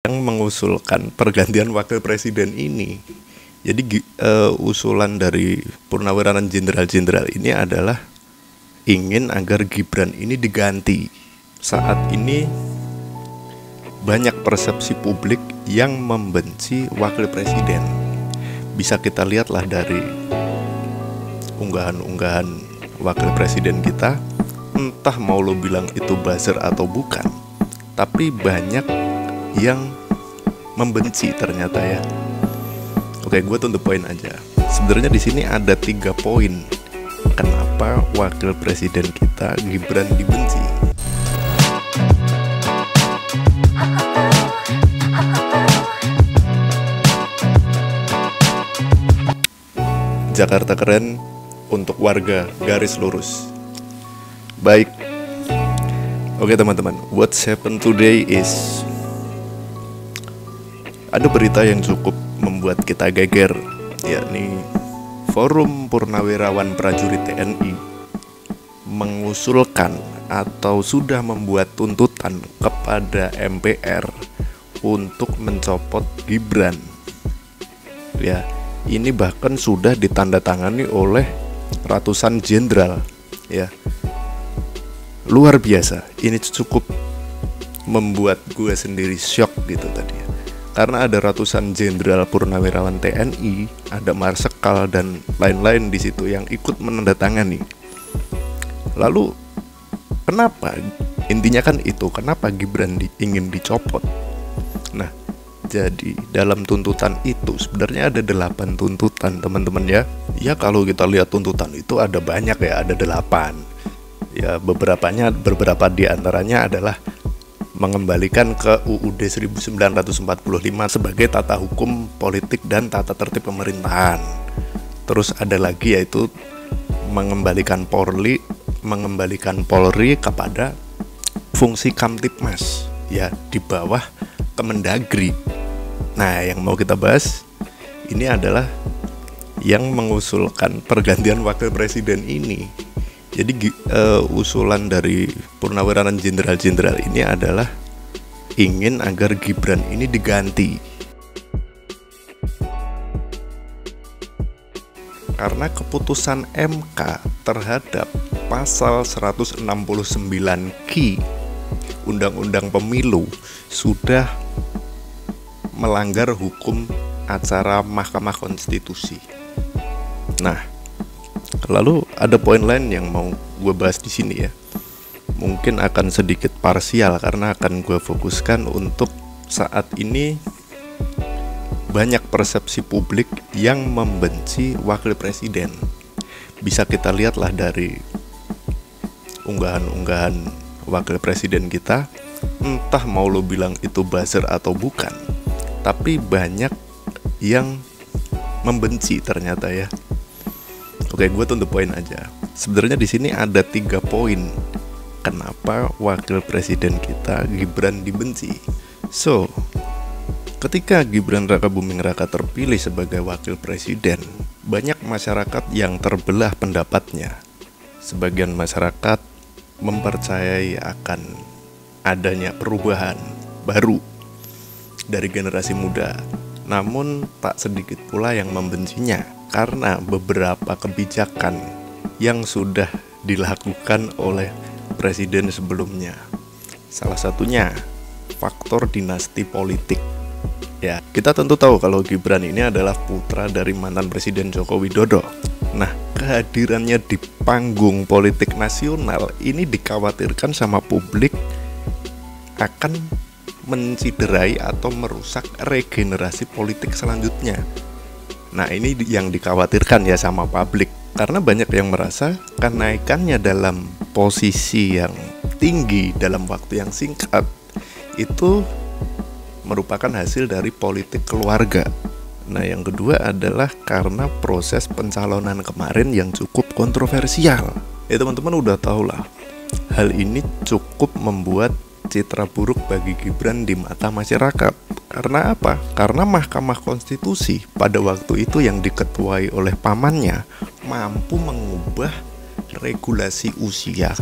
yang mengusulkan pergantian wakil presiden ini. Jadi usulan dari Purnawirawan Jenderal-Jenderal ini adalah ingin agar Gibran ini diganti. Saat ini banyak persepsi publik yang membenci wakil presiden. Bisa kita lihatlah dari unggahan-unggahan wakil presiden kita, entah mau lo bilang itu buzzer atau bukan, tapi banyak yang membenci ternyata ya. Oke, gue to the point aja. Sebenarnya di sini ada 3 poin kenapa wakil presiden kita Gibran dibenci. Jakarta keren untuk warga garis lurus. Baik. Oke teman-teman, what's happened today is ada berita yang cukup membuat kita geger, yakni Forum Purnawirawan Prajurit TNI mengusulkan atau sudah membuat tuntutan kepada MPR untuk mencopot Gibran. Ya, ini bahkan sudah ditandatangani oleh ratusan jenderal. Ya, luar biasa. Ini cukup membuat gue sendiri shock gitu tadi ya. Karena ada ratusan jenderal purnawirawan TNI, ada marsekal dan lain-lain di situ yang ikut menandatangani. Lalu kenapa? Intinya kan itu, kenapa Gibran ingin dicopot? Nah, jadi dalam tuntutan itu sebenarnya ada 8 tuntutan teman-teman ya. Ya kalau kita lihat tuntutan itu ada banyak ya, ada 8. Ya beberapa di antaranya adalah mengembalikan ke UUD 1945 sebagai tata hukum politik dan tata tertib pemerintahan. Terus ada lagi yaitu mengembalikan Polri kepada fungsi Kamtibmas ya, di bawah Kemendagri. Nah, yang mau kita bahas ini adalah yang mengusulkan pergantian wakil presiden ini. Jadi usulan dari Purnawirawan Jenderal-Jenderal ini adalah ingin agar Gibran ini diganti. Karena keputusan MK terhadap pasal 169 Q Undang-Undang Pemilu sudah melanggar hukum acara Mahkamah Konstitusi. Nah, lalu ada poin lain yang mau gue bahas di sini ya. Mungkin akan sedikit parsial karena akan gue fokuskan untuk saat ini banyak persepsi publik yang membenci wakil presiden. Bisa kita lihatlah dari unggahan-unggahan wakil presiden kita, entah mau lo bilang itu buzzer atau bukan, tapi banyak yang membenci ternyata ya. Oke, gue to the point aja. Sebenarnya di sini ada 3 poin kenapa wakil presiden kita Gibran dibenci. So, ketika Gibran Rakabuming Raka terpilih sebagai wakil presiden, banyak masyarakat yang terbelah pendapatnya. Sebagian masyarakat mempercayai akan adanya perubahan baru dari generasi muda. Namun tak sedikit pula yang membencinya karena beberapa kebijakan yang sudah dilakukan oleh presiden sebelumnya. Salah satunya faktor dinasti politik. Ya, kita tentu tahu kalau Gibran ini adalah putra dari mantan Presiden Joko Widodo. Nah, kehadirannya di panggung politik nasional ini dikhawatirkan sama publik akan menciderai atau merusak regenerasi politik selanjutnya. Nah, ini yang dikhawatirkan ya sama publik. Karena banyak yang merasa kenaikannya dalam posisi yang tinggi dalam waktu yang singkat itu merupakan hasil dari politik keluarga. Nah, yang kedua adalah karena proses pencalonan kemarin yang cukup kontroversial. Ya teman-teman udah tahu lah, hal ini cukup membuat citra buruk bagi Gibran di mata masyarakat. Karena apa? Karena Mahkamah Konstitusi pada waktu itu yang diketuai oleh pamannya mampu mengubah regulasi usia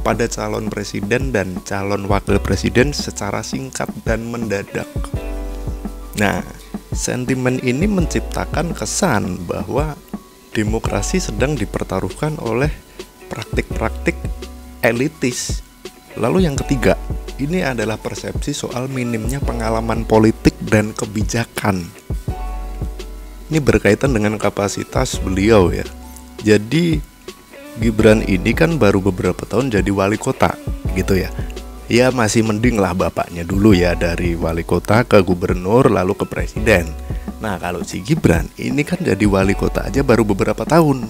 pada calon presiden dan calon wakil presiden secara singkat dan mendadak. Nah, sentimen ini menciptakan kesan bahwa demokrasi sedang dipertaruhkan oleh praktik-praktik elitis. Lalu yang ketiga, ini adalah persepsi soal minimnya pengalaman politik dan kebijakan. Ini berkaitan dengan kapasitas beliau ya. Jadi Gibran ini kan baru beberapa tahun jadi wali kota gitu ya. Ya masih mending lah bapaknya dulu ya, dari wali kota ke gubernur lalu ke presiden. Nah kalau si Gibran ini kan jadi wali kota aja baru beberapa tahun,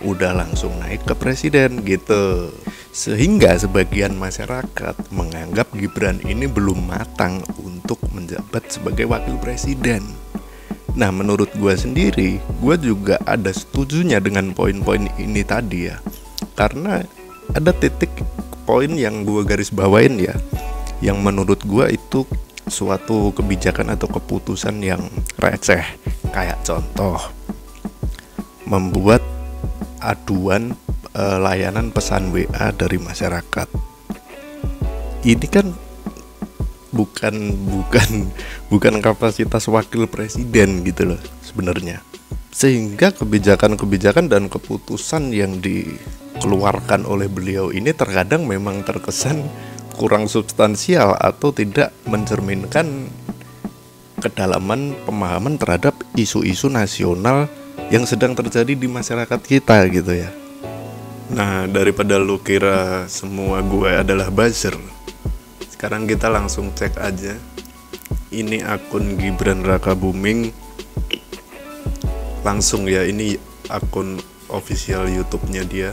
udah langsung naik ke presiden gitu. Sehingga sebagian masyarakat menganggap Gibran ini belum matang untuk menjabat sebagai wakil presiden. Nah menurut gue sendiri, gue juga ada setujunya dengan poin-poin ini tadi ya. Karena ada titik poin yang gue garis bawain ya, yang menurut gue itu suatu kebijakan atau keputusan yang receh. Kayak contoh, membuat aduan layanan pesan WA dari masyarakat. Ini kan bukan kapasitas wakil presiden gitu loh sebenarnya. Sehingga kebijakan-kebijakan dan keputusan yang dikeluarkan oleh beliau ini terkadang memang terkesan kurang substansial atau tidak mencerminkan kedalaman pemahaman terhadap isu-isu nasional yang sedang terjadi di masyarakat kita gitu ya. Nah, daripada lu kira semua gue adalah buzzer, sekarang kita langsung cek aja. Ini akun Gibran Rakabuming. Langsung ya, ini akun official YouTube-nya dia.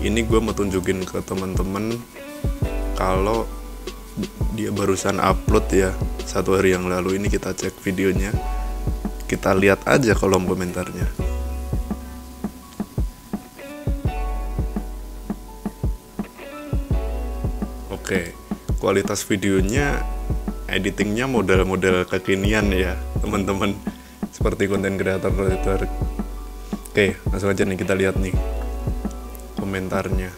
Ini gue mau tunjukin ke teman-teman kalau dia barusan upload ya 1 hari yang lalu. Ini kita cek videonya, kita lihat aja kolom komentarnya. Oke, kualitas videonya, editingnya model-model kekinian ya teman-teman, seperti konten kreator. Oke, langsung aja nih kita lihat nih komentarnya.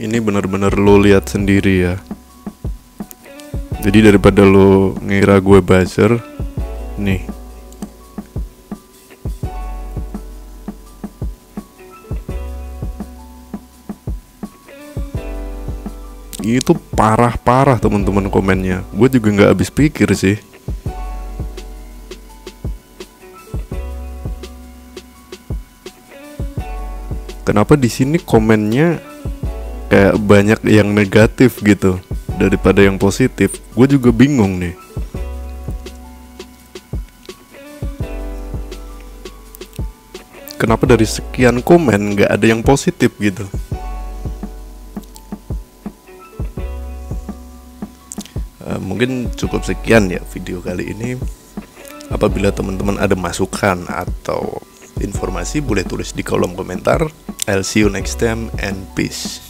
Ini benar-benar lo lihat sendiri ya. Jadi daripada lo ngira gue buzzer, nih. Itu parah-parah teman-teman komennya. Gue juga nggak habis pikir sih. Kenapa di sini komennya kayak banyak yang negatif gitu daripada yang positif? Gue juga bingung nih. Kenapa dari sekian komen nggak ada yang positif gitu? Mungkin cukup sekian ya video kali ini. Apabila teman-teman ada masukan atau informasi, boleh tulis di kolom komentar. I'll see you next time and peace.